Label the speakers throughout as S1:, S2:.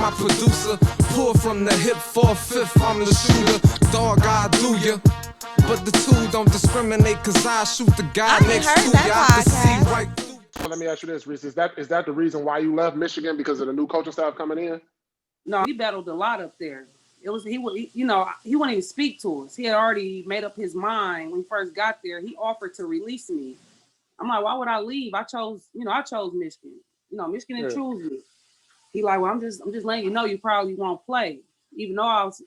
S1: my producer. Pull from the hip, 4/5, I'm the shooter. Dog, I do ya. But the two don't discriminate, cause I shoot the guy next to ya. I can see right through.
S2: Let me ask you this, Reese. Is that the reason why you left Michigan, because of the new coaching staff coming in?
S3: No, he battled a lot up there. It was he wouldn't even speak to us. He had already made up his mind when he first got there. He offered to release me. I'm like, why would I leave? I chose Michigan. Michigan didn't choose me. He like, well, I'm just letting you know you probably won't play. Even though I was,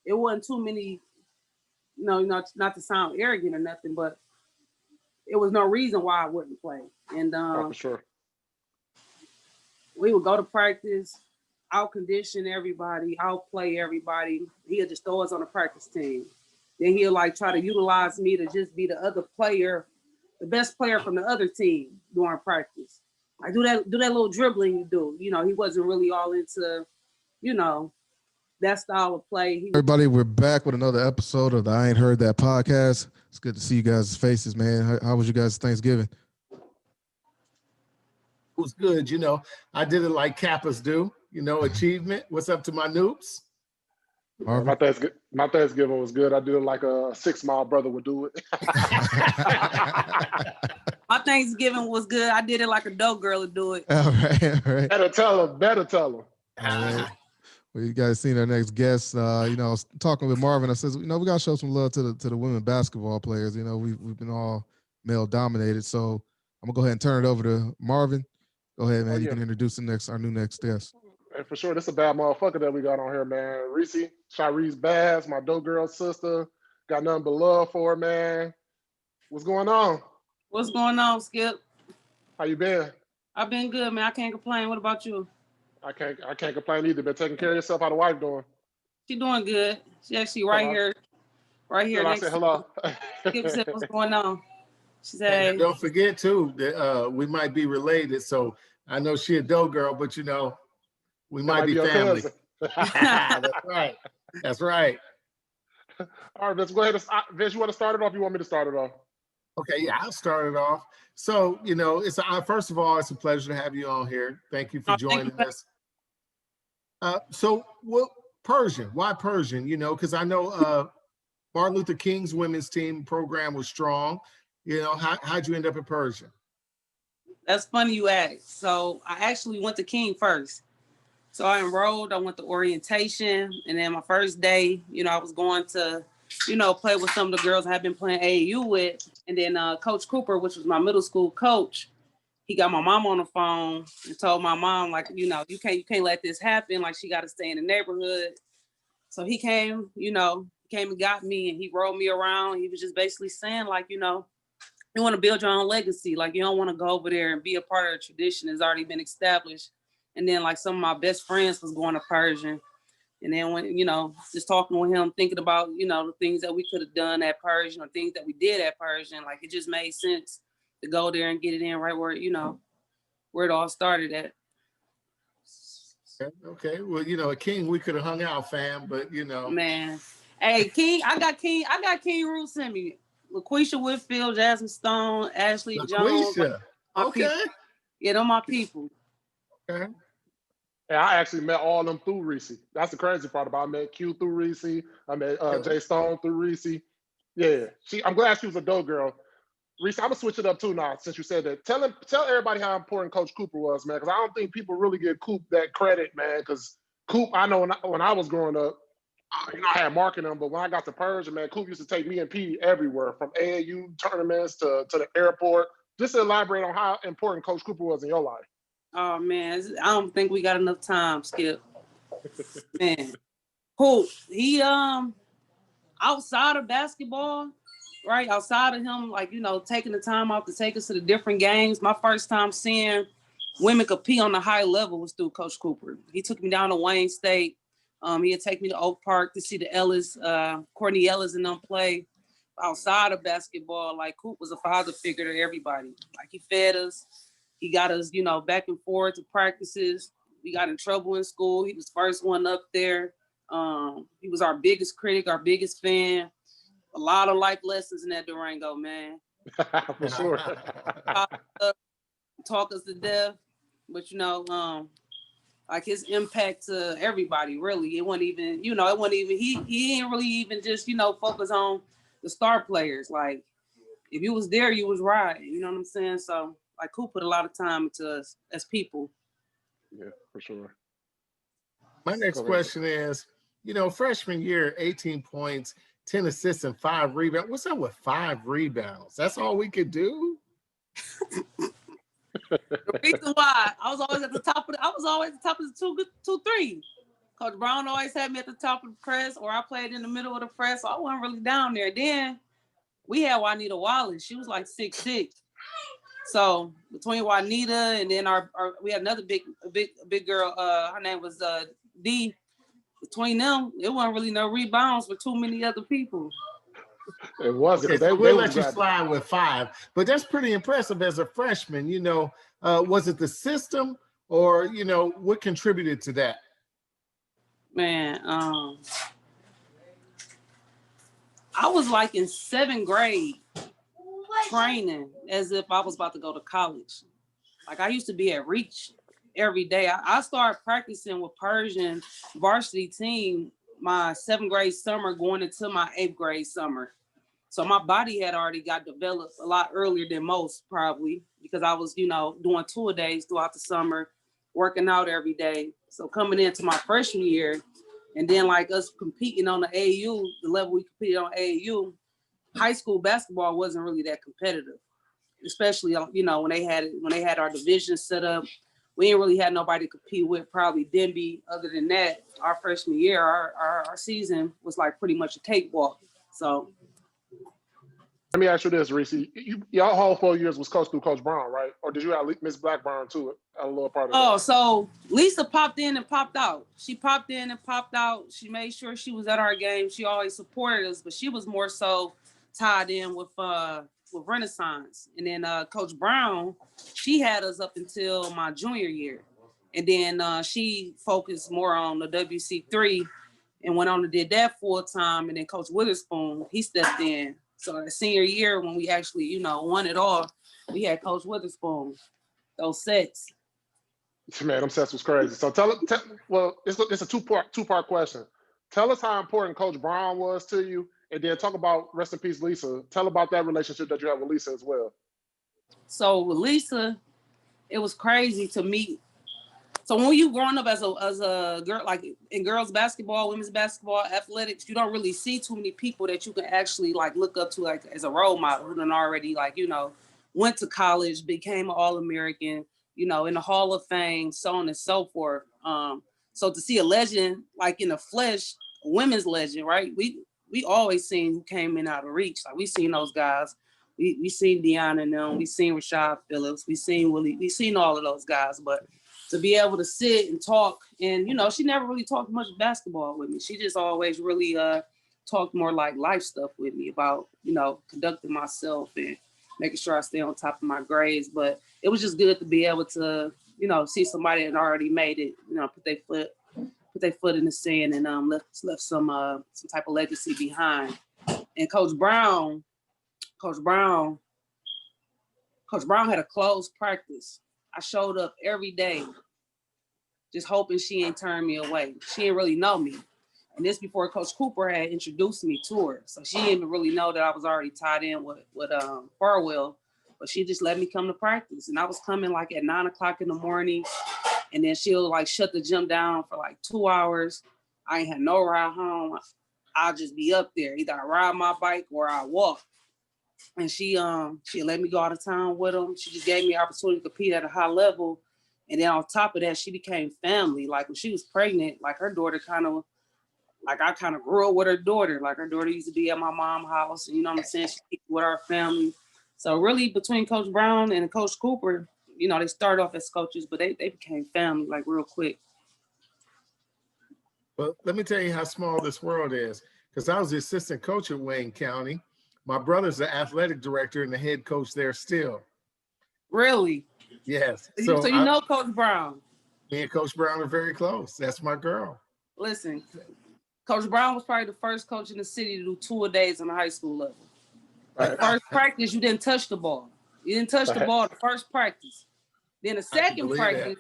S3: it wasn't too many, not to sound arrogant or nothing, but it was no reason why I wouldn't play. And
S2: for sure.
S3: We would go to practice, out condition everybody, outplay everybody. He'll just throw us on the practice team. Then he'll like try to utilize me to just be the other player, the best player from the other team during practice. I do that little dribbling you do. He wasn't really all into, that style of play.
S4: Everybody, we're back with another episode of the I Ain't Heard That podcast. It's good to see you guys' faces, man. How was you guys' Thanksgiving?
S5: It was good. I did it like Kappas do, achievement. What's up to my noobs?
S2: My Thanksgiving was good. I did it like a 6 Mile brother would do it.
S3: My Thanksgiving was good. I did it like a dope girl would do it.
S4: All right.
S2: Better tell her.
S4: All right. Well, you guys seen our next guest. I was talking with Marvin. I says, we gotta show some love to the women basketball players. We've been all male dominated. So I'm gonna go ahead and turn it over to Marvin. Go ahead, man. You can introduce our new next guest.
S2: And for sure, this is a bad motherfucker that we got on here, man. Sireece Bass, my dope girl sister. Got nothing but love for her, man. What's going on?
S3: What's going on, Skip?
S2: How you been?
S3: I've been good, man. I can't complain. What about you?
S2: I can't complain either. Been taking care of yourself. How the wife doing?
S3: She doing good. She actually right here next
S2: to hello.
S3: Skip said, what's going on? She said,
S5: hey. Don't forget too that we might be related. So I know she a dope girl, but we might be family. That's right.
S2: All right, Vince, go ahead. Vince, you want to start it off? You want me to start it off?
S5: Okay, yeah, I'll start it off. So, first of all, it's a pleasure to have you on here. Thank you for joining us. So, Pershing? Why Pershing? Because I know Martin Luther King's women's team program was strong. How'd you end up at Pershing?
S3: That's funny you asked. So, I actually went to King first. So I enrolled, I went to orientation, and then my first day, I was going to, play with some of the girls I had been playing AAU with. And then Coach Cooper, which was my middle school coach, he got my mom on the phone and told my mom, like, you can't let this happen. Like, she got to stay in the neighborhood. So he came, came and got me, and he rolled me around. He was just basically saying, like, you want to build your own legacy. Like, you don't want to go over there and be a part of a tradition that's already been established. And then, like, some of my best friends was going to Pershing. And then when, just talking with him, thinking about, the things that we could have done at Pershing or things that we did at Pershing, like, it just made sense to go there and get it in right where, where it all started at.
S5: Okay. Well, at King, we could have hung out, fam, but,
S3: Man. Hey, King, I got King roots in me. LaQuisha Whitfield, Jasmine Stone, Ashley Jones.
S5: Okay.
S3: Yeah, they're my people.
S5: Okay.
S2: Yeah, I actually met all of them through Reese. That's the crazy part about it. I met Q through Reese. I met Jay Stone through Reese. Yeah, I'm glad she was a dope girl. Reese, I'm gonna switch it up too now since you said that. Tell everybody how important Coach Cooper was, man, because I don't think people really give Coop that credit, man. Because Coop, I know when I was growing up, I had marking them, but when I got to Pershing, man, Coop used to take me and P everywhere, from AAU tournaments to the airport. Just to elaborate on how important Coach Cooper was in your life.
S3: Oh, man, I don't think we got enough time, Skip. Man, Coop, he, outside of basketball, right, outside of him, like, taking the time out to take us to the different games, my first time seeing women compete on the high level was through Coach Cooper. He took me down to Wayne State. He'd take me to Oak Park to see the Ellis, Courtney Ellis and them play. Outside of basketball, like, Coop was a father figure to everybody. Like, he fed us. He got us, back and forth to practices. We got in trouble in school. He was first one up there. He was our biggest critic, our biggest fan. A lot of life lessons in that Durango, man.
S2: For sure.
S3: Talk us to death. But, Like his impact to everybody, really. It wasn't even, you know, he didn't really even just, you know, focus on the star players. Like if you was there, you was right. You know what I'm saying? So like Coop put a lot of time into us as people.
S2: Yeah, for sure.
S5: My next question is, you know, freshman year, 18 points, 10 assists, and 5 rebounds. What's up with 5 rebounds? That's all we could do?
S3: The reason why I was always at the top of the 2-3. Coach Brown always had me at the top of the press, or I played in the middle of the press, so I wasn't really down there. Then we had Juanita Wallace. She was like 6'6". So between Juanita and then our we had another big girl. Her name was D. Between them, it wasn't really no rebounds for too many other people.
S2: It wasn't.
S5: Okay, so we'll let you slide with 5, but that's pretty impressive as a freshman. You know, was it the system, or you know, what contributed to that?
S3: Man, I was like in 7th grade training as if I was about to go to college. Like I used to be at Reach every day. I started practicing with Pershing varsity team my 7th grade summer going into my 8th grade summer. So my body had already got developed a lot earlier than most, probably, because I was, you know, doing 2-a-days throughout the summer, working out every day. So coming into my freshman year, and then like us competing on the AAU, the level we competed on AAU, high school basketball wasn't really that competitive, especially, you know, when they had our division set up. We didn't really have nobody to compete with, probably Denby. Other than that, our freshman year, our season was like pretty much a cakewalk. So
S2: let me ask you this, Reese. Y'all whole 4 years was coached through Coach Brown, right? Or did you have Miss Blackburn too, a little part of that?
S3: Oh, so Lisa popped in and popped out. She popped in and popped out. She made sure she was at our game. She always supported us, but she was more so tied in with Renaissance. And then Coach Brown, she had us up until my junior year. And then she focused more on the WC3 and went on and did that full time. And then Coach Witherspoon, he stepped in. So the senior year, when we actually, you know, won it all, we had Coach Witherspoon. Those sets.
S2: Man, them sets was crazy. So well, it's a two-part question. Tell us how important Coach Brown was to you, and then talk about, rest in peace, Lisa. Tell about that relationship that you have with Lisa as well.
S3: So with Lisa, it was crazy to meet. So when you growing up as a girl, like in girls basketball, women's basketball, athletics, you don't really see too many people that you can actually like look up to like as a role model who done already like, you know, went to college, became an All-American, you know, in the Hall of Fame, so on and so forth. So to see a legend like in the flesh, a women's legend, right? We always seen who came in out of Reach. Like we seen those guys. We seen Deanna and them. We seen Rashad Phillips. We seen Willie. We seen all of those guys, but to be able to sit and talk, and you know, she never really talked much basketball with me. She just always really talked more like life stuff with me about, you know, conducting myself and making sure I stay on top of my grades. But it was just good to be able to, you know, see somebody that already made it, you know, put their foot in the sand and left some type of legacy behind. And Coach Brown had a closed practice. I showed up every day just hoping she ain't turn me away. She didn't really know me. And this before Coach Cooper had introduced me to her. So she didn't even really know that I was already tied in with Farwell, but she just let me come to practice. And I was coming like at 9 o'clock in the morning, and then she'll like shut the gym down for like 2 hours. I ain't had no ride home. I'll just be up there. Either I ride my bike or I walk. And she let me go out of town with them. She just gave me an opportunity to compete at a high level. And then on top of that, she became family. Like when she was pregnant, like her daughter I kind of grew up with her daughter. Like her daughter used to be at my mom's house. And you know what I'm saying? She with our family. So really between Coach Brown and Coach Cooper, you know, they started off as coaches, but they became family like real quick.
S5: Well, let me tell you how small this world is. Because I was the assistant coach at Wayne County. My brother's the athletic director and the head coach there still.
S3: Really?
S5: Yes.
S3: So you know Coach Brown? Me
S5: and Coach Brown are very close. That's my girl.
S3: Listen, Coach Brown was probably the first coach in the city to do 2-a-days on the high school level. Like first practice, you didn't touch the ball. You didn't touch the ball the first practice. Then the second practice,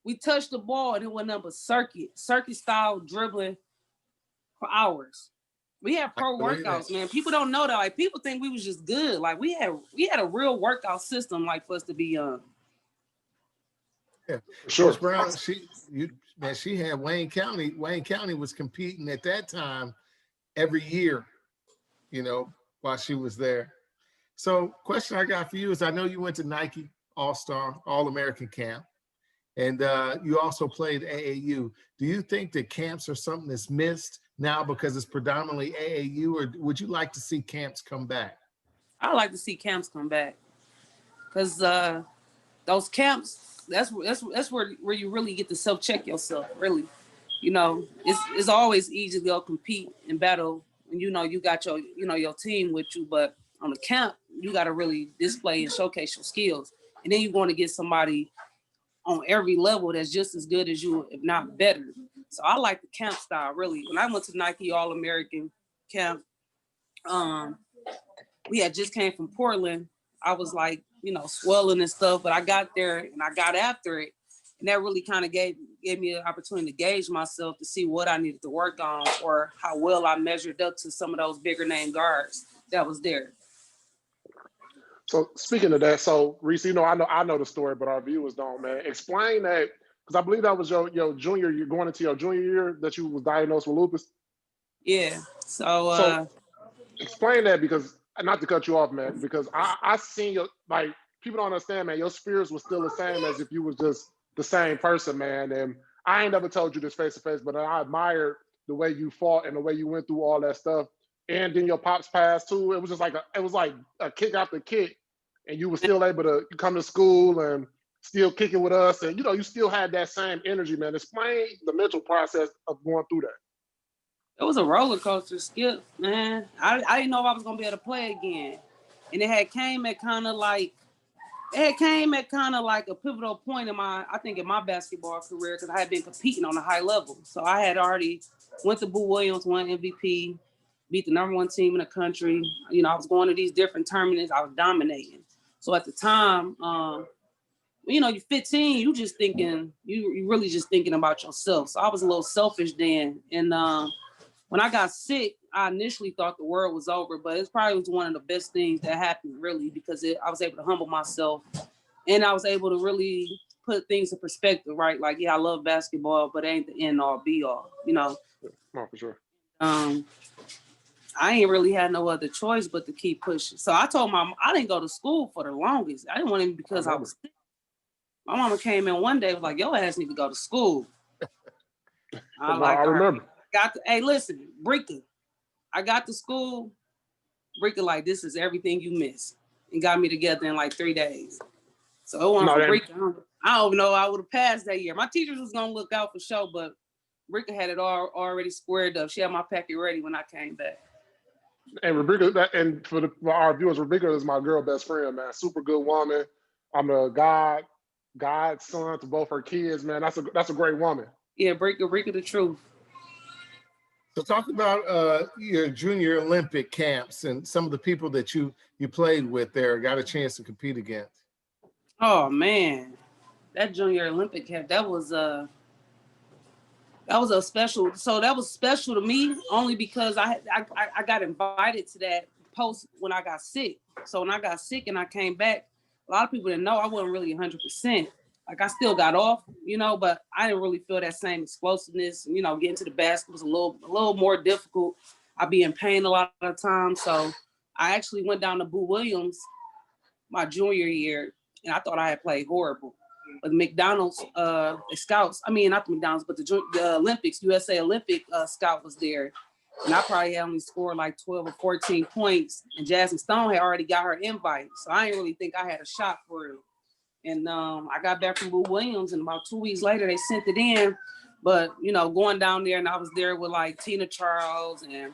S3: we touched the ball and it went up a circuit style dribbling for hours. We had pro workouts, man. People don't know that. Like, people think we was just good. Like, we had a real workout system, like, for us to be young.
S5: Yeah,
S2: Sure.
S5: Coach Brown, she had Wayne County. Wayne County was competing at that time every year, you know, while she was there. So, question I got for you is, I know you went to Nike All-Star, All-American camp, and you also played AAU. Do you think that camps are something that's missed now because it's predominantly AAU, or would you like to see camps come back?
S3: I like to see camps come back, because those camps, that's where you really get to self-check yourself, really. You know, it's always easy to go compete and battle when you know you got your team with you, but on the camp, you got to really display and showcase your skills. And then you're going to get somebody on every level that's just as good as you, if not better. So I like the camp style, really. When I went to Nike All-American camp, we had just came from Portland. I was like, you know, swelling and stuff, but I got there and I got after it. And that really kind of gave me an opportunity to gauge myself, to see what I needed to work on, or how well I measured up to some of those bigger name guards that was there.
S2: So speaking of that, so Reese, you know, I know the story, but our viewers don't, man. Explain that, because I believe that was your junior, you're going into your junior year that you was diagnosed with lupus.
S3: Yeah. So
S2: explain that, because, not to cut you off, man, because I seen your, like, people don't understand, man, your spirits was still the same as if you was just the same person, man. And I ain't never told you this face to face, but I admired the way you fought and the way you went through all that stuff. And then your pops passed too. It was just like a kick after kick, and you were still able to come to school and still kick it with us. And, you know, you still had that same energy, man. Explain the mental process of going through that.
S3: it was a roller coaster, Skip, man. I didn't know if I was going to be able to play again. And it came at kind of like a pivotal point in my basketball career, because I had been competing on a high level. So I had already went to Boo Williams, won MVP, beat the #1 team in the country. You know, I was going to these different tournaments. I was dominating. So at the time, you know, you're 15, you just thinking, you really just thinking about yourself. So I was a little selfish then. And when I got sick, I initially thought the world was over, but it probably was one of the best things that happened, really, because I was able to humble myself, and I was able to really put things in perspective, right? Like, yeah, I love basketball, but it ain't the end all be all, you know?
S2: Oh, for sure.
S3: I ain't really had no other choice but to keep pushing. So I told my mom, I didn't go to school for the longest. I didn't want to, because I was sick. My mama came in one day, was like, your ass need to go to school.
S2: I remember.
S3: Hey, listen, Brika, I got to school. Brika, like, this is everything you miss, and got me together in like 3 days. So it wasn't for Brika. I don't know. I would have passed that year. My teachers was gonna look out for sure, but Brika had it already squared up. She had my packet ready when I came back.
S2: And Rebecca, and for our viewers, Rebecca is my girl best friend, man. Super good woman. I'm a godson to both her kids, man. That's a great woman.
S3: Yeah, Brika the truth.
S5: So talk about your junior Olympic camps and some of the people that you played with there, got a chance to compete against.
S3: Oh man, that junior Olympic camp, that was a special. So that was special to me only because I got invited to that post when I got sick. So when I got sick and I came back, a lot of people didn't know I wasn't really 100%. Like, I still got off, you know, but I didn't really feel that same explosiveness. You know, getting to the basket was a little more difficult. I'd be in pain a lot of the time. So I actually went down to Boo Williams my junior year, and I thought I had played horrible. But McDonald's scouts, I mean, not the McDonald's, but the Olympics, USA Olympic scout was there. And I probably had only scored like 12 or 14 points. And Jasmine Stone had already got her invite. So I didn't really think I had a shot for it. And I got back from Boo Williams, and about 2 weeks later, they sent it in. But, you know, going down there, and I was there with like Tina Charles and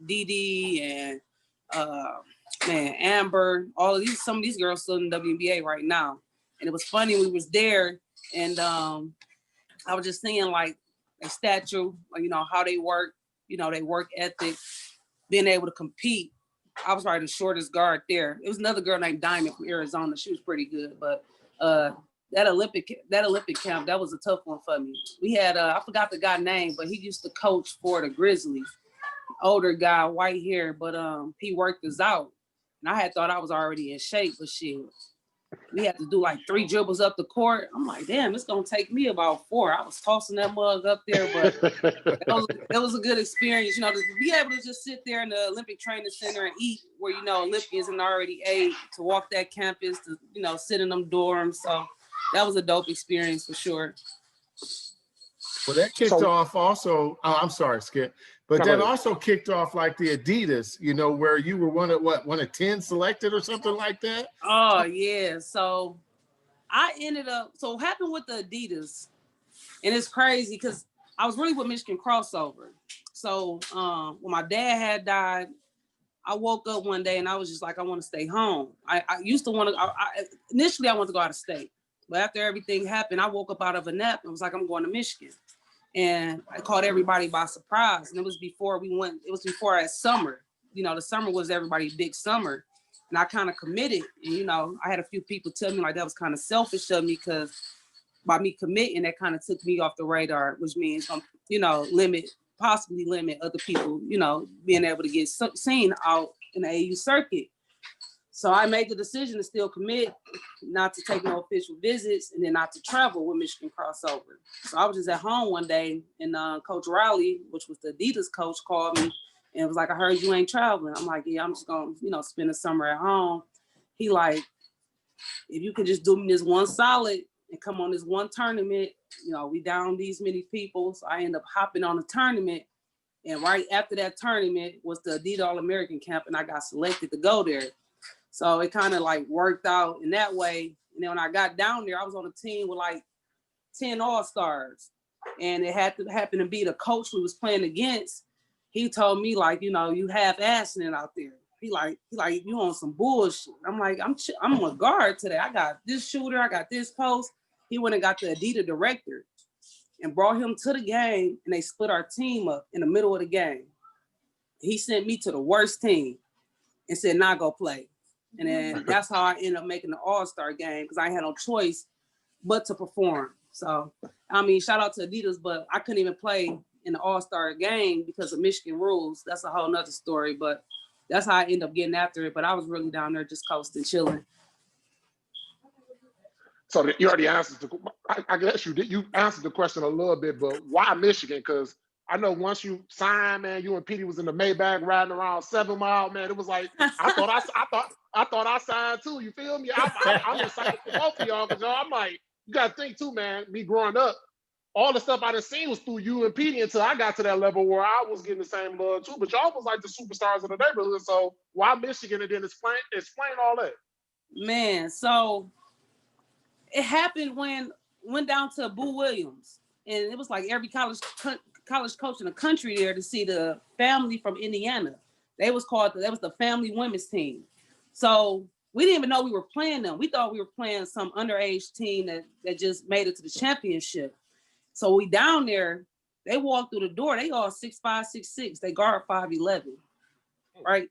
S3: Dee Dee and Amber, some of these girls still in the WNBA right now. And it was funny, we was there, and I was just seeing like their stature, you know, how they work, you know, their work ethic, being able to compete. I was probably the shortest guard there. It was another girl named Diamond from Arizona. She was pretty good, but that Olympic camp, that was a tough one for me. We had I forgot the guy's name, but he used to coach for the Grizzlies. Older guy, white hair, but he worked us out. And I had thought I was already in shape, but shit, we had to do like 3 dribbles up the court. I'm like, damn, it's gonna take me about 4. I was tossing that mug up there, but that was a good experience, you know, to be able to just sit there in the Olympic Training Center and eat where, you know, Olympians and already ate, to walk that campus, to, you know, sit in them dorms. So that was a dope experience for sure.
S5: Well, that kicked off also, I'm sorry, Skip, but that also kicked off like the Adidas, you know, where you were one of 10 selected or something like that?
S3: Oh, yeah. So I ended up, so what happened with the Adidas, and it's crazy because I was really with Michigan Crossover. So when my dad had died, I woke up one day and I was just like, I want to stay home. I used to want to, initially I wanted to go out of state. But after everything happened, I woke up out of a nap and was like, I'm going to Michigan. And I caught everybody by surprise. And it was before that summer. You know, the summer was everybody's big summer. And I kind of committed. And, you know, I had a few people tell me like that was kind of selfish of me, because by me committing, that kind of took me off the radar, which means, you know, possibly limit other people, you know, being able to get seen out in the AU circuit. So I made the decision to still commit, not to take no official visits, and then not to travel with Michigan Crossover. So I was just at home one day, and Coach Riley, which was the Adidas coach, called me and was like, I heard you ain't traveling. I'm like, yeah, I'm just going to, you know, spend the summer at home. He like, if you could just do me this one solid and come on this one tournament, you know, we down these many people. So I ended up hopping on the tournament. And right after that tournament was the Adidas All-American camp, and I got selected to go there. So it kind of like worked out in that way. And then when I got down there, I was on a team with like 10 All-Stars. And it had to happen to be the coach we was playing against. He told me like, you know, you half-assing it out there. He like, you on some bullshit. I'm like, I'm a guard today. I got this shooter, I got this post. He went and got the Adidas director and brought him to the game, and they split our team up in the middle of the game. He sent me to the worst team and said, nah, go play. And then that's how I ended up making the All-Star game, because I had no choice but to perform. So, I mean, shout out to Adidas, but I couldn't even play in the All-Star game because of Michigan rules. That's a whole nother story, but that's how I ended up getting after it. But I was really down there just coasting, chilling.
S2: So you already answered I guess you answered the question a little bit, but why Michigan? Because I know once you signed, man, you and Petey was in the Maybach riding around 7 Mile, man. It was like I thought I signed too. You feel me? I'm excited for both of y'all, because I'm like, you gotta think too, man. Me growing up, all the stuff I done seen was through you and Petey until I got to that level where I was getting the same love too. But y'all was like the superstars of the neighborhood. So why Michigan? And then explain all that.
S3: Man, so it happened when went down to Boo Williams, and it was like every college coach in the country there to see the family from Indiana. That was the family women's team. So we didn't even know we were playing them. We thought we were playing some underage team that just made it to the championship. So we down there, they walk through the door. They all 6'5", 6'6". They guard 5'11", right?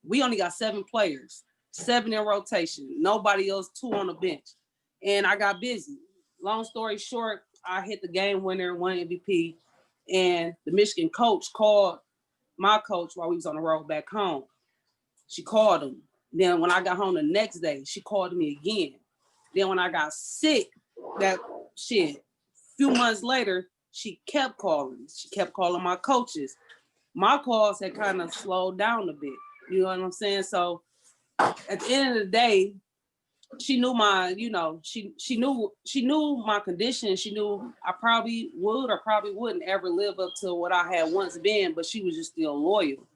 S3: We only got 7 players, 7 in rotation. Nobody else, 2 on the bench. And I got busy. Long story short, I hit the game winner, won MVP. And the Michigan coach called my coach while we was on the road back home. She called him. Then when I got home the next day, she called me again. Then when I got sick, few months later, she kept calling. She kept calling my coaches. My calls had kind of slowed down a bit. You know what I'm saying? So at the end of the day, she knew she knew my condition. She knew I probably would or probably wouldn't ever live up to what I had once been, but she was just still loyal.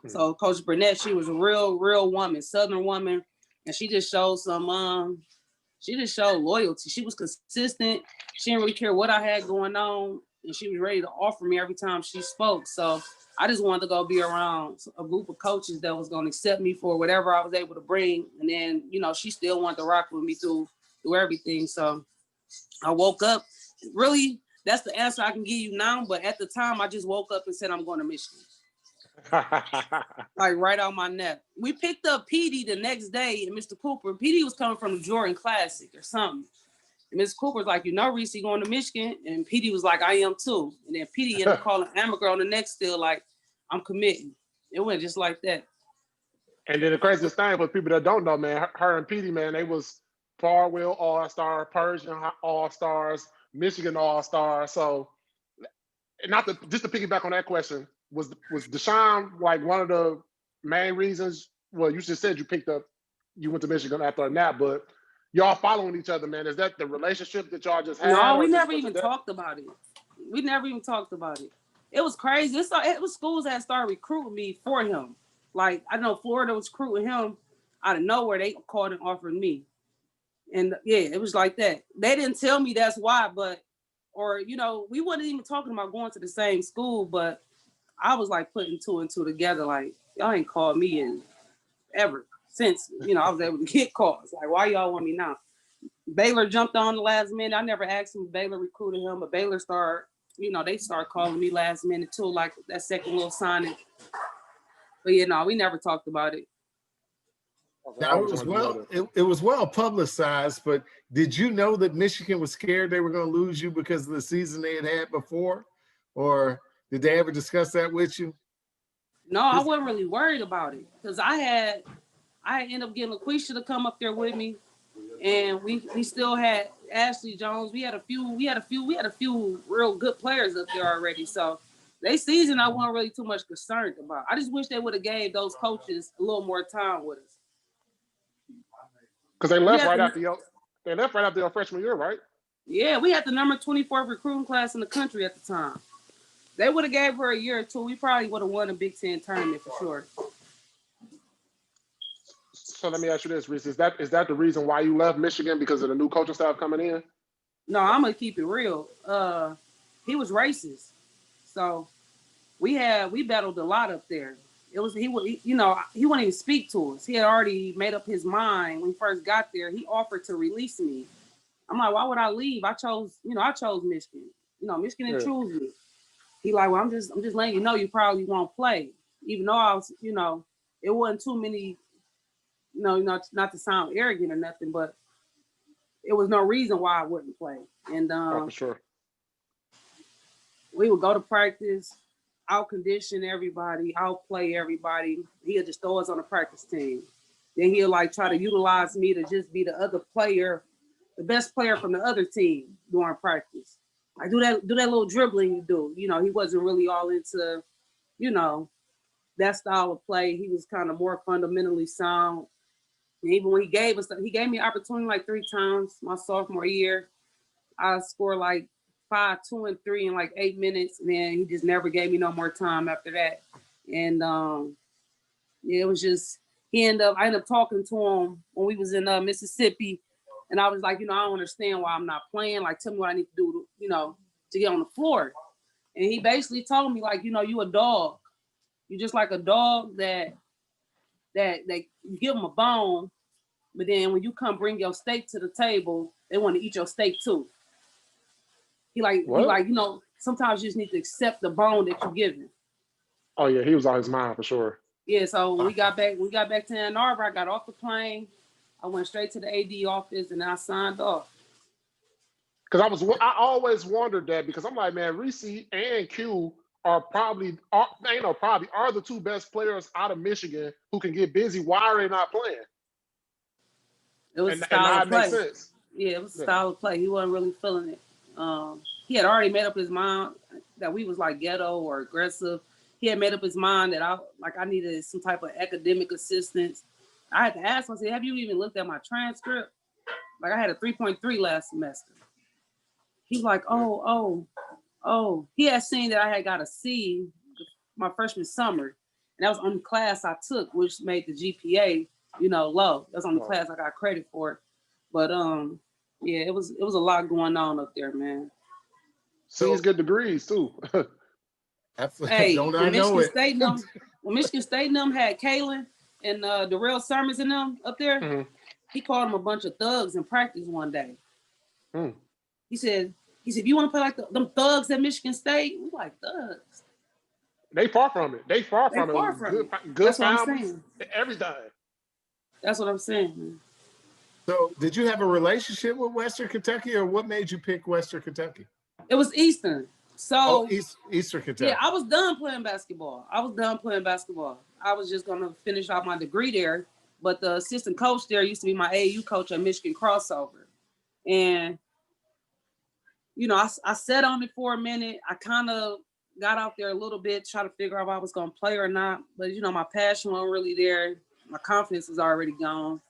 S3: So Coach Burnett, she was a real woman, Southern woman, and she just showed loyalty. She was consistent. She didn't really care what I had going on, and she was ready to offer me every time she spoke. So I just wanted to go be around a group of coaches that was going to accept me for whatever I was able to bring. And then, she still wanted to rock with me through everything. So I woke up. Really, that's the answer I can give you now. But at the time, I just woke up and said, I'm going to Michigan. Like right out my neck. We picked up Petey the next day and Mr. Cooper. Petey was coming from the Jordan Classic or something. Miss Cooper's like, you know, Reese going to Michigan, and Petey was like, I am too. And then Petey ended up calling Amber on the next still like, I'm committing. It went just like that.
S2: And then the craziest thing for people that don't know, man, her and Petey, man, they was Farwell All-Star, Pershing All-Stars, Michigan All-Stars. So, just to piggyback on that question, was Deshaun like one of the main reasons? Well, you just said you went to Michigan after a nap, but y'all following each other, man. Is that the relationship that y'all just had?
S3: No, we never even talked about it. We never even talked about it. It was crazy. It was schools that started recruiting me for him. Like, I know Florida was recruiting him out of nowhere. They called and offered me. And yeah, it was like that. They didn't tell me that's why, or, you know, we wasn't even talking about going to the same school, but I was like putting two and two together. Like, y'all ain't called me in ever since, you know, I was able to get calls. Like, why y'all want me now? Baylor jumped on the last minute. I never asked him if Baylor recruited him, but Baylor started, you know, they started calling me last minute too, like that second little signing. But yeah, no, we never talked about it.
S5: Now, it was well publicized, but did you know that Michigan was scared they were going to lose you because of the season they had before? Or did they ever discuss that with you?
S3: No, I wasn't really worried about it because I ended up getting LaQuisha to come up there with me, and we still had Ashley Jones. We had a few real good players up there already. So they season I wasn't really too much concerned about. I just wish they would have gave those coaches a little more time with us.
S2: Because they left right after your freshman year, right?
S3: Yeah, we had the number 24th recruiting class in the country at the time. They would have gave her a year or two. We probably would have won a Big Ten tournament for sure.
S2: So let me ask you this, Reese. Is that the reason why you left Michigan, because of the new coaching staff coming in?
S3: No, I'm gonna keep it real. He was racist, so we battled a lot up there. He wouldn't even speak to us. He had already made up his mind when he first got there. He offered to release me. I'm like, why would I leave? I chose Michigan. You know, Michigan didn't choose me. He like, well, I'm just letting you know you probably won't play. Even though I was, you know, it wasn't too many, you know, not to sound arrogant or nothing, but it was no reason why I wouldn't play. And
S2: for sure.
S3: We would go to practice, out condition everybody, outplay everybody. He'll just throw us on the practice team. Then he'll like try to utilize me to just be the other player, the best player from the other team during practice. I do that little dribbling you do. You know, he wasn't really all into, you know, that style of play. He was kind of more fundamentally sound. And even when he gave me an opportunity like 3 times my sophomore year. I scored like 5, 2, and 3 in like 8 minutes. And then he just never gave me no more time after that. And it was just, I ended up talking to him when we was in Mississippi. And I was like, you know, I don't understand why I'm not playing. Like, tell me what I need to do, you know, to get on the floor. And he basically told me, like, you know, you a dog. You just like a dog that you give them a bone, but then when you come bring your steak to the table, they want to eat your steak too. He like, you know, sometimes you just need to accept the bone that you're given.
S2: Oh yeah, he was on his mind for sure.
S3: Yeah, so when we got back to Ann Arbor, I got off the plane. I went straight to the AD office and I signed off.
S2: Because I always wondered that, because I'm like, man, Reese and Q are the 2 best players out of Michigan who can get busy. Why are they not playing?
S3: It was a style of play.
S2: Makes sense.
S3: Yeah, it was a style of play. He wasn't really feeling it. He had already made up his mind that we was like ghetto or aggressive. He had made up his mind that I needed some type of academic assistance. I had to ask him, I said, have you even looked at my transcript? Like I had a 3.3 last semester. He's like, oh. He had seen that I had got a C my freshman summer. And that was the only class I took, which made the GPA, you know, low. That's the only class I got credit for. But yeah, it was a lot going on up there, man.
S2: So he's good degrees too.
S5: Absolutely.
S3: Hey,
S5: Don't
S3: when
S5: I know
S3: Michigan State and them had Kalen and Darrell Summers and them up there, he called them a bunch of thugs in practice one day. He said, you want to play like them thugs at Michigan State? We like thugs.
S2: They far from it. They far from it. Good
S3: That's what
S2: families,
S3: I'm saying.
S2: everything.
S3: That's what I'm saying, man.
S5: So did you have a relationship with Western Kentucky, or what made you pick Western Kentucky?
S3: It was Eastern. So
S5: Eastern Kentucky.
S3: Yeah, I was done playing basketball. I was just gonna finish off my degree there. But the assistant coach there used to be my AAU coach at Michigan Crossover. And, you know, I sat on it for a minute. I kind of got out there a little bit, try to figure out if I was going to play or not. But, you know, my passion wasn't really there. My confidence was already gone.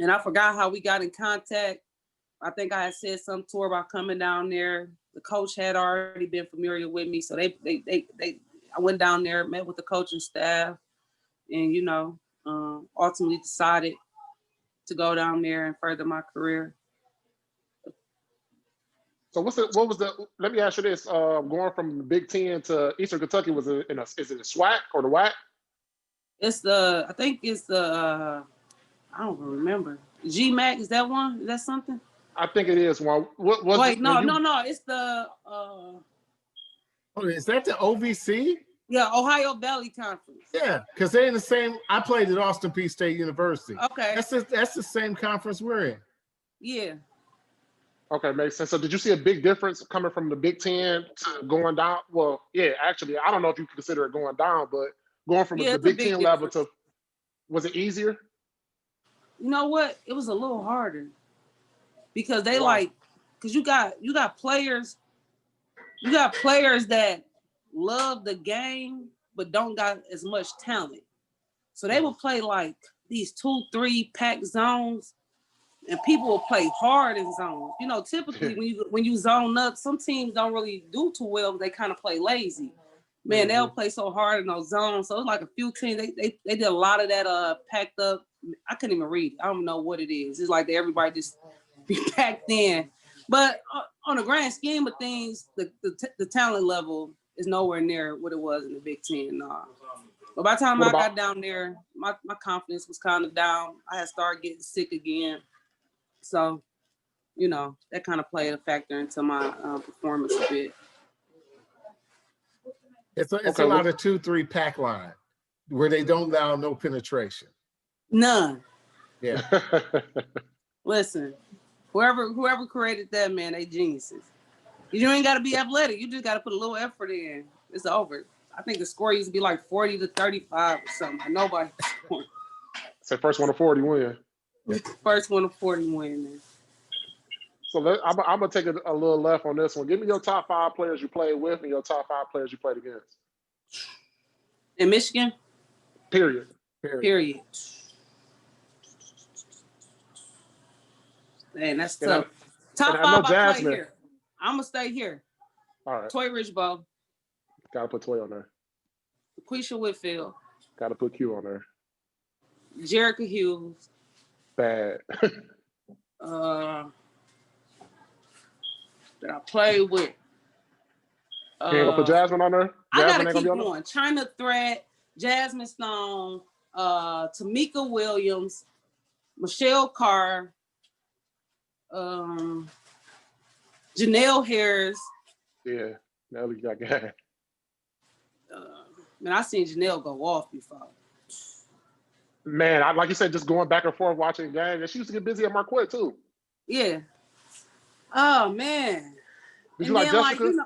S3: And I forgot how we got in contact. I think I had said something to her about coming down there. The coach had already been familiar with me. So I went down there, met with the coaching staff, and, you know, ultimately decided to go down there and further my career.
S2: So let me ask you this, going from the Big Ten to Eastern Kentucky, is it a SWAC or the WAC?
S3: I think it's the, I don't remember. GMAC, is that one? Is that something?
S2: I think it is one.
S3: No, it's the.
S5: Is that the OVC?
S3: Yeah, Ohio Valley Conference.
S5: Yeah, because they're in the same. I played at Austin Peay State University.
S3: Okay.
S5: That's the same conference we're in.
S3: Yeah.
S2: Okay, makes sense. So did you see a big difference coming from the Big Ten to going down? Well, yeah, actually, I don't know if you consider it going down, but going from the Big Ten level to, was it easier?
S3: You know what? It was a little harder because because you got players that love the game but don't got as much talent. So they will play like these 2-3 pack zones, and people will play hard in zones. You know, typically when you zone up, some teams don't really do too well. They kind of play lazy. Man, they'll play so hard in those zones. So it's like a few teams. They did a lot of that packed up. I couldn't even read. I don't know what it is. It's like everybody just be packed in. But on the grand scheme of things, the talent level is nowhere near what it was in the Big Ten. But by the time I got down there, my confidence was kind of down. I had started getting sick again. So, you know, that kind of played a factor into my performance a bit.
S5: It's a lot of 2-3 pack line where they don't allow no penetration.
S3: None.
S5: Yeah.
S3: Listen, whoever created that, man, they geniuses. You ain't got to be athletic. You just got to put a little effort in. It's over. I think the score used to be like 40-35 or something. Nobody scored.
S2: So first one to 40 win.
S3: First one to 40 win, man.
S2: So I'm gonna take a little left on this one. Give me your top 5 players you played with and your top 5 players you played against.
S3: In Michigan?
S2: Period.
S3: Man, that's tough. Top 5 I play here. I'm gonna stay here.
S2: All right.
S3: Toy Richbow.
S2: Gotta put Toy on there.
S3: Quisha Whitfield.
S2: Gotta put Q on there.
S3: Jerica Hughes.
S2: Bad.
S3: That I played with.
S2: You ain't gonna put Jasmine on there?
S3: I gotta keep going. China Threat, Jasmine Stone, Tamika Williams, Michelle Carr, Janelle Harris.
S2: Yeah, Nelly got gas.
S3: Man, I seen Janelle go off before.
S2: Man, like you said, just going back and forth watching games. And she used to get busy at Marquette too.
S3: Yeah. Oh man.
S2: Did you like Jessica?
S3: Like, you know,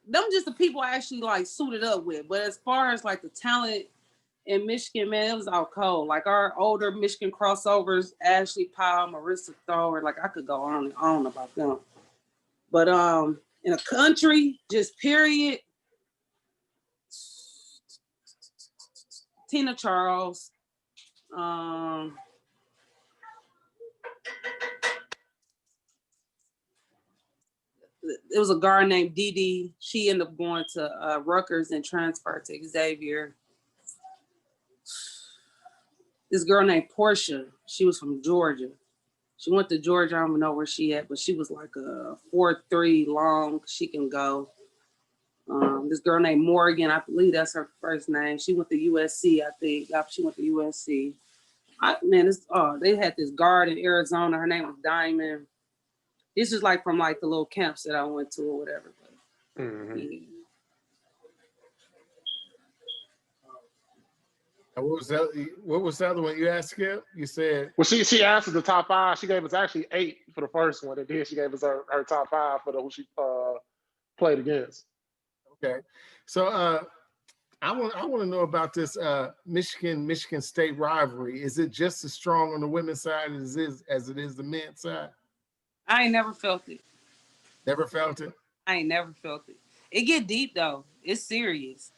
S3: them just the people I actually like suited up with. But as far as like the talent in Michigan, man, it was all cold. Like our older Michigan crossovers, Ashley Powell, Marissa Thrower, like I could go on and on about them. But in a country, just period, Tina Charles, it was a guard named Dee Dee. She ended up going to Rutgers and transferred to Xavier. This girl named Portia, she was from Georgia. She went to Georgia. I don't even know where she at, but she was like a 4'3" long. She can go. This girl named Morgan, I believe that's her first name. She went to USC, I think. She went to USC. They had this guard in Arizona. Her name was Diamond. This is like from like the little camps that I went to or whatever.
S2: Mm-hmm.
S3: Yeah.
S5: What was the other one you asked, Skip? You said.
S2: Well, she asked us the top 5. She gave us actually 8 for the first one, and then she gave us her top 5 for the who she played against.
S5: Okay, so I want to know about this Michigan State rivalry. Is it just as strong on the women's side as it is the men's side?
S3: I ain't never felt it.
S5: Never felt it?
S3: I ain't never felt it. It get deep though. It's serious.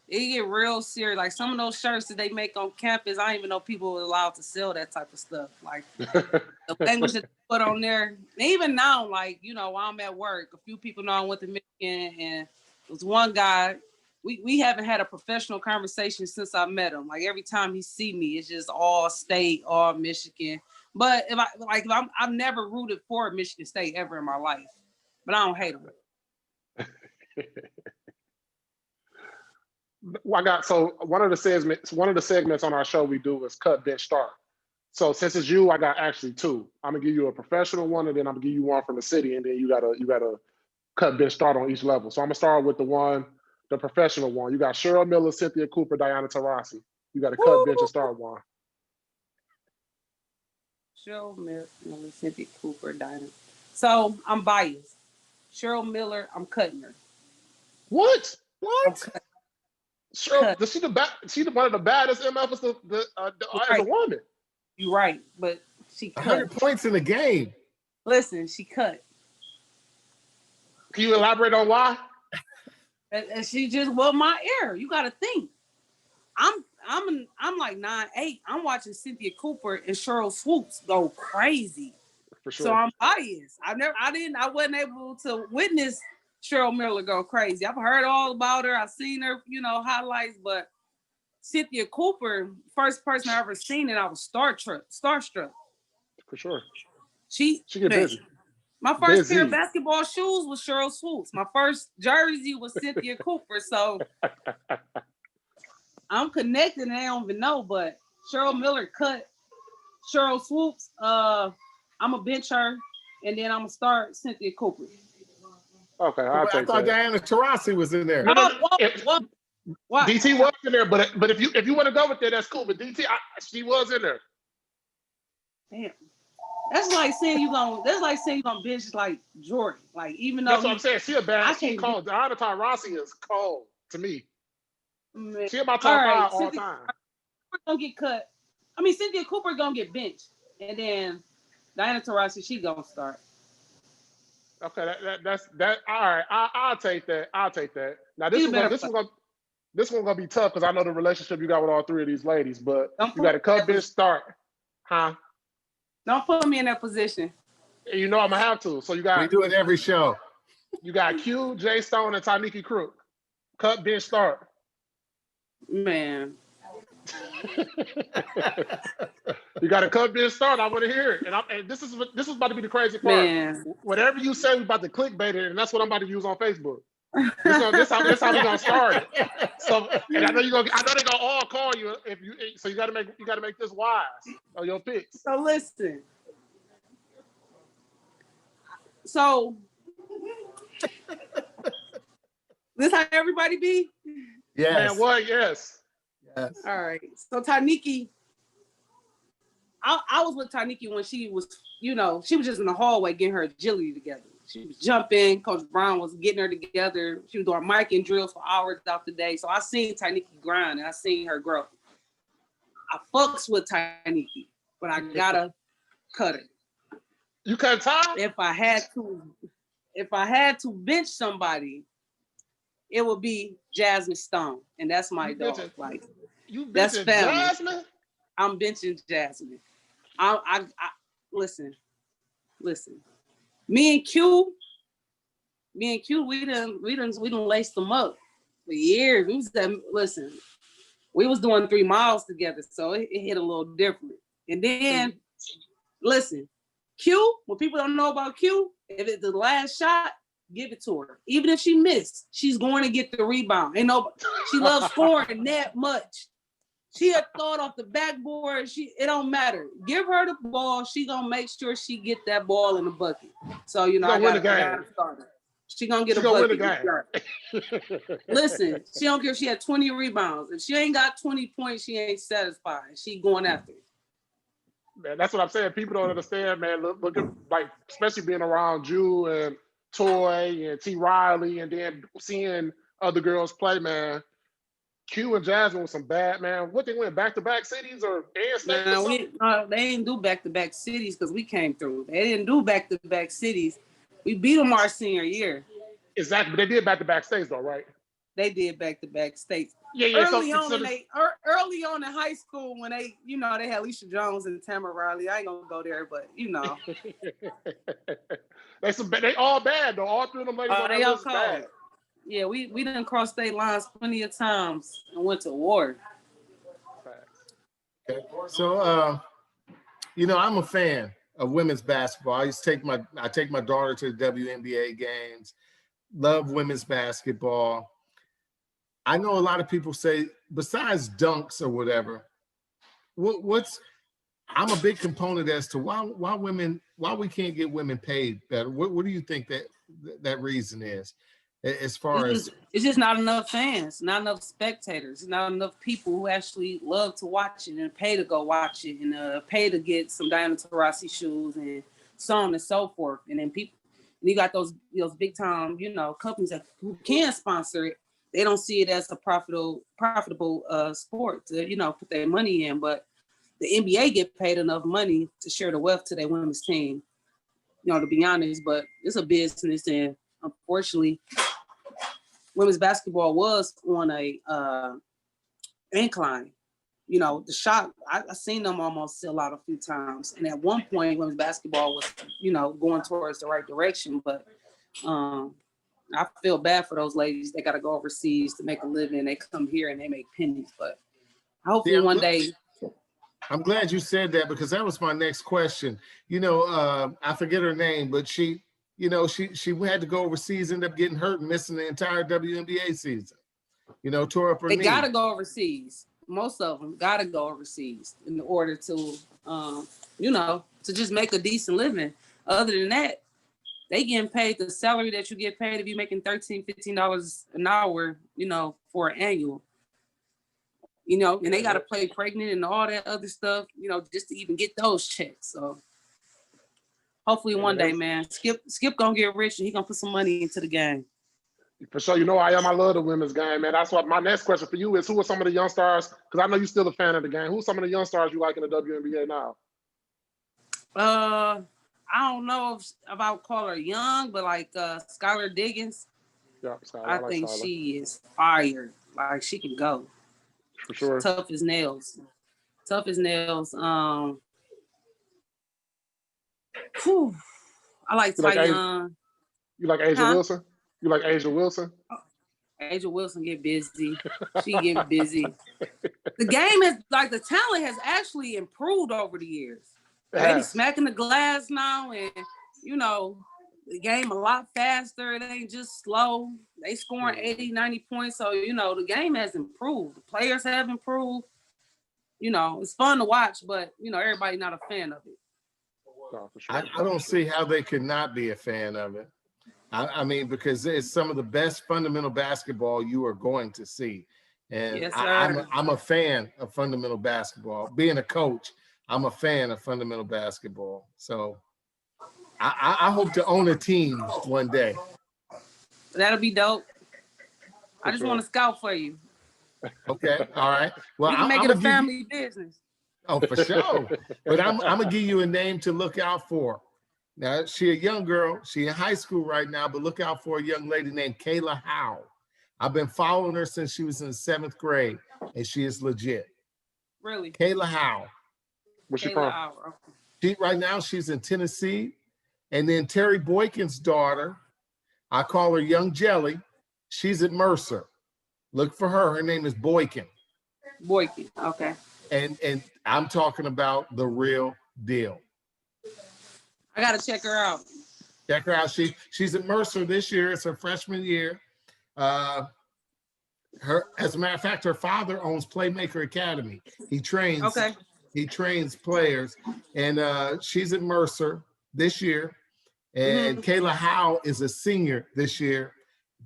S3: It get real serious. Like some of those shirts that they make on campus, I don't even know people were allowed to sell that type of stuff. Like the language that they put on there. And even now, like, you know, while I'm at work, a few people know I went to Michigan, and there was one guy, we haven't had a professional conversation since I met him. Like every time he see me, it's just all state, all Michigan. But I've never rooted for Michigan State ever in my life. But I don't hate them.
S2: So one of the segments on our show we do is cut, bench, start. So since it's you, I got actually 2. I'm gonna give you a professional one, and then I'm gonna give you one from the city, and then you gotta cut, bench, start on each level. So I'm gonna start with the professional one. You got Cheryl Miller, Cynthia Cooper, Diana Taurasi. You got to cut, bench, and start one.
S3: Cheryl Miller, Cynthia Cooper, Diana. So I'm biased. Cheryl Miller, I'm cutting her.
S2: What?
S3: Cheryl,
S2: she's one of the baddest MFs as a woman.
S3: You're right, but she cut.
S5: 100 points in the game.
S3: Listen, she cut.
S2: Can you elaborate on why?
S3: And she just my ear. You got to think. I'm like 9'8". I'm watching Cynthia Cooper and Cheryl Swoops go crazy.
S2: For sure.
S3: So I'm biased. I wasn't able to witness Cheryl Miller go crazy. I've heard all about her. I've seen her, highlights, but Cynthia Cooper, first person I ever seen, and I was starstruck.
S2: For sure.
S3: She
S2: get busy.
S3: My first pair of basketball shoes was Cheryl Swoops. My first jersey was Cynthia Cooper. So I'm connected and I don't even know, but Cheryl Miller cut Cheryl Swoops. I'm going to bench her, and then I'm going to start Cynthia Cooper.
S2: Okay,
S5: I thought Diana Taurasi was in there.
S2: No. DT was in there, but if you want to go with that, that's cool. But DT, she was in there.
S3: Damn. That's like saying you gonna bench like Jordan. Like even though
S2: that's what I'm saying. She a bad. She cold. Diana Taurasi is cold to me.
S3: Man.
S2: She in my top 5 all time.
S3: Cooper gonna get cut. I mean, Cynthia Cooper gonna get benched, and then Diana Taurasi, she gonna start.
S2: Okay, that's all right. I'll take that. Now this one gonna be tough because I know the relationship you got with all 3 of these ladies, but you got to cut, bench, start, huh?
S3: Don't put me in that position.
S2: You know I'm gonna have to. So you got.
S5: We do it every show.
S2: You got Q, Jay Stone, and Taniki Crook. Cut, bench, start.
S3: Man.
S2: You got to cut, bench, start. I want to hear it. And this is about to be the crazy part. Man. Whatever you say, we about to clickbait it, and that's what I'm about to use on Facebook. This how we gonna start it. So, and I know they're gonna all call you if you. So you gotta make this wise on your picks.
S3: So listen. So this how everybody be?
S5: Yes.
S2: Man, what? Yes.
S5: Yes.
S3: All right. So Taniki, I was with Taniki when she was, she was just in the hallway getting her agility together. She was jumping. Coach Brown was getting her together. She was doing mic and drills for hours out the day. So I seen Taniki grind and I seen her grow. I fucks with Taniki, but I gotta cut her.
S2: You cut time?
S3: If I had to bench somebody, it would be Jasmine Stone, and that's my dog. Like that's family.
S2: Jasmine?
S3: I'm benching Jasmine. I listen. Me and Q, we done laced them up for years. We was doing 3 miles together, so it hit a little different. And then, listen, Q, when people don't know about Q, if it's the last shot, give it to her. Even if she missed, she's going to get the rebound. She loves scoring that much. She had thought off the backboard. It don't matter. Give her the ball. She gonna make sure she get that ball in the bucket. So I gotta start her. She gonna get
S2: she
S3: a
S2: gonna win
S3: bucket.
S2: the game.
S3: Listen, she don't care if she had 20 rebounds. If she ain't got 20 points, she ain't satisfied. She going after it.
S2: Man, that's what I'm saying. People don't understand, man. Look at, like, especially being around you and Toy and T. Riley, and then seeing other girls play, man. Q and Jasmine was some bad, man. What, they went back-to-back cities or state or something?
S3: They ain't do back-to-back cities because we came through. They didn't do back-to-back cities. We beat them our senior year.
S2: Exactly, but they did back-to-back states though, right?
S3: They did back-to-back states.
S2: Yeah.
S3: Early on in high school when they, they had Alicia Jones and Tamara Riley. I ain't gonna go there, but
S2: They all bad though. All three of them ladies on that list bad.
S3: Yeah, we didn't cross state lines plenty of times and went to war.
S5: Okay. So I'm a fan of women's basketball. I take my daughter to the WNBA games. Love women's basketball. I know a lot of people say, besides dunks or whatever, I'm a big component as to why we can't get women paid better. What do you think that reason is? As far as
S3: it's just not enough fans, not enough spectators, not enough people who actually love to watch it and pay to go watch it and pay to get some Diana Taurasi shoes and so on and so forth. And then you got those big time, companies who can sponsor it. They don't see it as a profitable sport to, put their money in. But the NBA get paid enough money to share the wealth to their women's team, to be honest. But it's a business, and unfortunately, women's basketball was on a incline. The shot, I seen them almost sell out a few times. And at one point, women's basketball was, going towards the right direction. But I feel bad for those ladies. They got to go overseas to make a living. They come here and they make pennies. But hopefully one day.
S5: I'm glad you said that, because that was my next question. I forget her name, but she had to go overseas, ended up getting hurt and missing the entire WNBA season. Tore up her knee.
S3: They got to go overseas. Most of them got to go overseas in order to, to just make a decent living. Other than that, they getting paid the salary that you get paid if you're making $13, $15 an hour, for an annual. And they got to play pregnant and all that other stuff, just to even get those checks. So hopefully one day, man, Skip gonna get rich and he gonna put some money into the game.
S2: For sure. I love the women's game, man. That's what my next question for you is: who are some of the young stars? Because I know you're still a fan of the game. Who's some of the young stars you like in the WNBA now?
S3: I don't know if I would call her young, but like Skylar Diggins.
S2: Yeah, Skylar.
S3: I think Skylar. She is fire. Like, she can go.
S2: For sure.
S3: Tough as nails. I like Tyon.
S2: You like Asia Wilson? You like Asia Wilson?
S3: Asia Wilson get busy. She get busy. The game is like, the talent has actually improved over the years. They be smacking the glass now, and the game a lot faster. It ain't just slow. They scoring 80, 90 points. So, the game has improved. The players have improved. It's fun to watch, but, everybody not a fan of it.
S2: No, for sure.
S5: I don't see how they could not be a fan of it. I mean, because it's some of the best fundamental basketball you are going to see. And
S3: yes,
S5: I'm a fan of fundamental basketball. Being a coach, I'm a fan of fundamental basketball. So I hope to own a team one day.
S3: That'll be dope. I just want to scout for you.
S5: Okay, all right. Well,
S3: we can make it a family business.
S5: Oh, for sure. But I'm gonna give you a name to look out for. Now, she a young girl. She in high school right now, but look out for a young lady named Kayla Howe. I've been following her since she was in 7th grade, and she is legit.
S3: Really?
S5: Kayla Howe.
S2: Where's she from?
S5: Right now, she's in Tennessee. And then Terry Boykin's daughter, I call her Young Jelly. She's at Mercer. Look for her. Her name is Boykin.
S3: Boykin, okay.
S5: And I'm talking about the real deal.
S3: I gotta check her out.
S5: Check her out. She's at Mercer this year. It's her freshman year. As a matter of fact, her father owns Playmaker Academy. He trains.
S3: Okay.
S5: He trains players, and she's at Mercer this year. and Kayla Howe is a senior this year.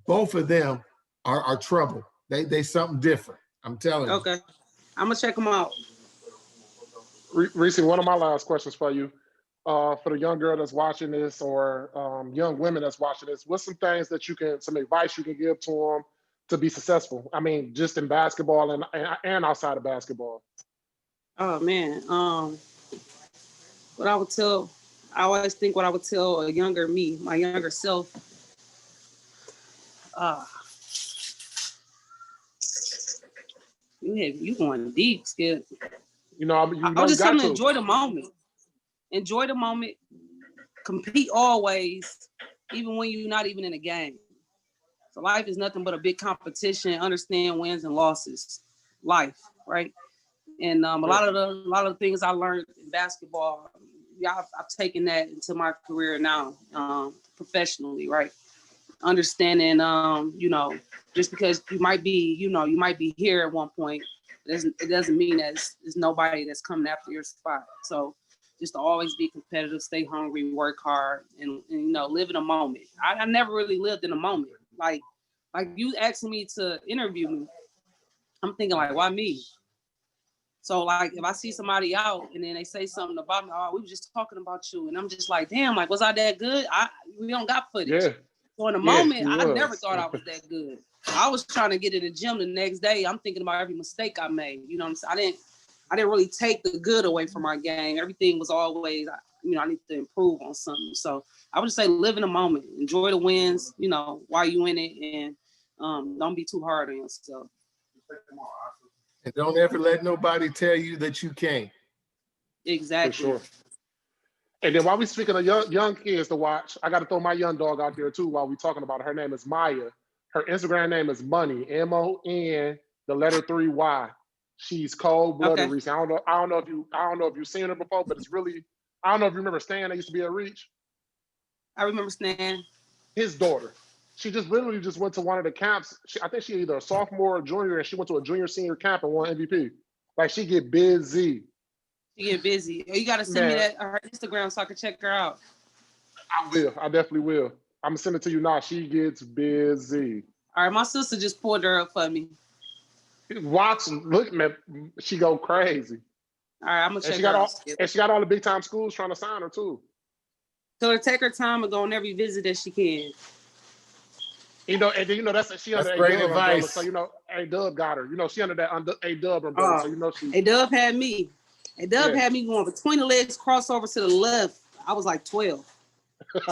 S5: Both of them are trouble. They something different. I'm telling you.
S3: Okay, I'm gonna check them out.
S2: Reese, one of my last questions for you. For the young girl that's watching this, or young women that's watching this, what's some things that some advice you can give to them to be successful? I mean, just in basketball and outside of basketball.
S3: Oh man, what I would tell, I always think what I would tell a younger me, my younger self. You going deep, Skip.
S2: I was
S3: just telling them, enjoy the moment. Enjoy the moment. Compete always, even when you're not even in a game. So life is nothing but a big competition. Understand wins and losses. Life, right? And a lot of the things I learned in basketball, I've taken that into my career now, professionally, right? Understanding, just because you might be here at one point, it doesn't mean that there's nobody that's coming after your spot. So just to always be competitive, stay hungry, work hard, and live in a moment. I never really lived in a moment. Like you asking me to interview me, I'm thinking like, why me? So like if I see somebody out and then they say something about me, we were just talking about you, and I'm just like, damn, like was I that good? We don't got footage.
S2: Yeah.
S3: So in the moment, I never thought I was that good. I was trying to get in the gym the next day. I'm thinking about every mistake I made. You know what I'm saying? I didn't really take the good away from my game. Everything was always, I need to improve on something. So I would just say live in the moment, enjoy the wins, while you in it, and don't be too hard on yourself.
S5: And don't ever let nobody tell you that you can't.
S3: Exactly.
S2: For sure. And then while we speaking of young kids to watch, I got to throw my young dog out there too while we talking about her. Her name is Maya. Her Instagram name is Money, MON, the letter 3 Y. She's cold-blooded,
S3: Okay.
S2: Reese. I don't know if you've seen her before, but it's really, I don't know if you remember Stan that used to be at Reach.
S3: I remember Stan.
S2: His daughter. She literally went to one of the camps. I think she either a sophomore or junior, and she went to a junior-senior camp and won MVP. Like, she get busy.
S3: She get busy. You got to send me her Instagram so I can check her out.
S2: I will. I definitely will. I'm going to send it to you now. She gets busy.
S3: All right, my sister just pulled her up for me.
S2: Watching, look, man, she go crazy.
S3: All right, I'm going to check her out.
S2: And she got all the big-time schools trying to sign her, too.
S3: Tell her take her time and go on every visit that she can.
S2: And then, she under
S5: great
S2: A-Dub
S5: advice.
S2: umbrella, so, A-Dub got her. she under that A-Dub umbrella, so, she...
S3: A-Dub had me. A-Dub had me going between the legs, crossover to the left. I was like 12.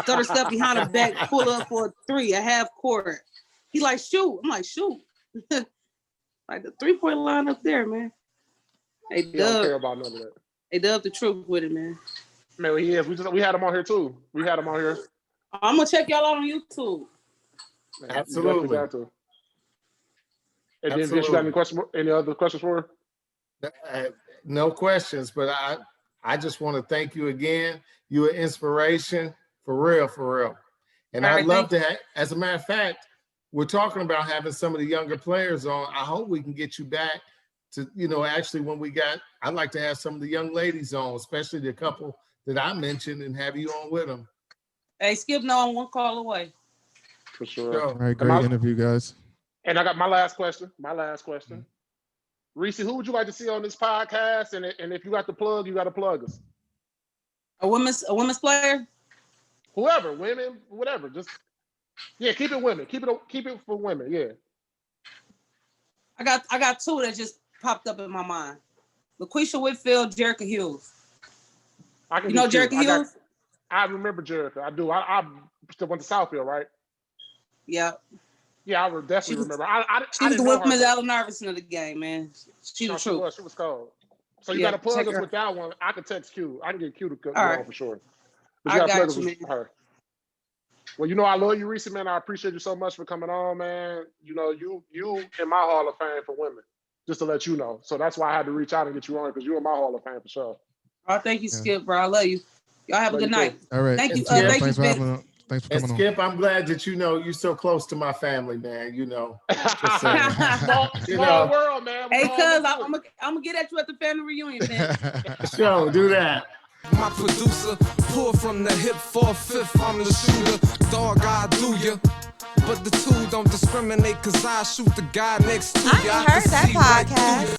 S3: Stutter step behind the back, pull up for a 3, a half court. He like, shoot. I'm like, shoot. Like the 3-point line up there, man.
S2: He don't care about none of that.
S3: A-Dub the truth with it, man.
S2: Man, he is. We had him on here, too. We had him on here.
S3: I'm going to check y'all out on YouTube.
S2: Man,
S5: absolutely.
S2: And then, Vince, you got any other questions for her?
S5: No questions, but I just want to thank you again. You're an inspiration, for real. And I'd love to as a matter of fact, we're talking about having some of the younger players on. I hope we can get you back to, actually I'd like to have some of the young ladies on, especially the couple that I mentioned, and have you on with them.
S3: Hey, Skip, no, I'm 1 call away.
S2: For sure.
S4: All right, great interview, guys.
S2: And I got my last question. Reese, who would you like to see on this podcast? And if you got to plug, you got to plug us.
S3: A women's player?
S2: Whoever, women, whatever. Just keep it women. Keep it for women. Yeah.
S3: I got 2 that just popped up in my mind. LaQuisha Whitfield, Jerica Hughes. You know Jerica Hughes?
S2: I remember Jerica. I do. I still went to Southfield, right?
S3: Yeah.
S2: Yeah, I would definitely remember.
S3: She was the women's Allen Iverson of the game, man. She was true.
S2: She was cold. So you got to plug us with that one. I can text Q. I can get Q to go on for sure. But you got to plug us with her. Well, I love you, Reese, man. I appreciate you so much for coming on, man. You in my Hall of Fame for women, just to let you know. So that's why I had to reach out and get you on, because you're in my Hall of Fame for sure.
S3: Oh, thank you, Skip, bro. I love you. Y'all have a good night.
S4: All right.
S3: Thank you.
S4: Thanks for coming on.
S5: Skip, I'm glad that you're so close to my family, man. Just
S2: small world, man.
S3: Hey, cuz I'm gonna get at you at the family reunion, man.
S5: Sure, do that.
S1: My producer, pour from the hip 4/5, I'm the shooter. Dog, I do ya. But the two don't discriminate, cause I shoot the guy next to ya.
S6: I ain't heard that podcast.